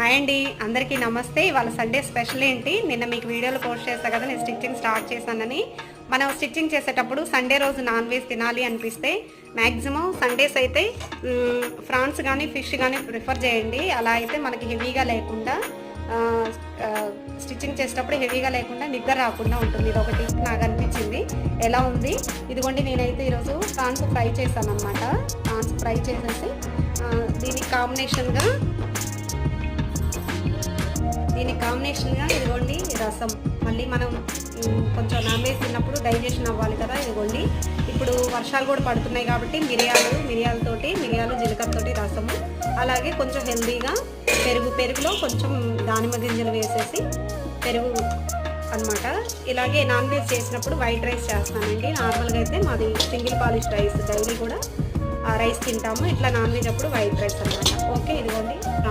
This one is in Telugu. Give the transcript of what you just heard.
హాయ్ అండి, అందరికీ నమస్తే. ఇవాళ సండే స్పెషల్ ఏంటి, నిన్న మీకు వీడియోలో పోస్ట్ చేస్తా కదా నేను స్టిచ్చింగ్ స్టార్ట్ చేశానని. మనం స్టిచ్చింగ్ చేసేటప్పుడు సండే రోజు నాన్ వెజ్ తినాలి అనిపిస్తే మ్యాక్సిమం సండేస్ అయితే ఫ్రాన్స్ కానీ ఫిష్ కానీ ప్రిఫర్ చేయండి. అలా అయితే మనకి హెవీగా లేకుండా స్టిచ్చింగ్ చేసేటప్పుడు హెవీగా లేకుండా నిద్ర రాకుండా ఉంటుంది. ఇది ఒకటి నాకు అనిపించింది. ఎలా ఉంది ఇదిగోండి, నేనైతే ఈరోజు ప్రాన్స్ ఫ్రై చేశాను అనమాట. ప్రాన్స్ ఫ్రై చేసేసి దీనికి కాంబినేషన్గా ఇదిగోండి రసం. మళ్ళీ మనం కొంచెం నాన్ వెజ్ తిన్నప్పుడు డైజెషన్ అవ్వాలి కదా. ఇదిగోండి ఇప్పుడు వర్షాలు కూడా పడుతున్నాయి కాబట్టి మిరియాలు జీలకర్రతోటి రసము, అలాగే కొంచెం హెల్దీగా పెరుగులో కొంచెం దానిమ్మ గింజలు వేసేసి పెరుగు అనమాట. ఇలాగే నాన్ వెజ్ చేసినప్పుడు వైట్ రైస్ చేస్తానండి. నార్మల్గా అయితే మాది సింగిల్ పాలిష్ రైస్, డైలీ కూడా ఆ రైస్ తింటాము. ఇట్లా నాన్ వెజ్ అప్పుడు వైట్ రైస్ అనమాట. ఓకే, ఇదిగోండి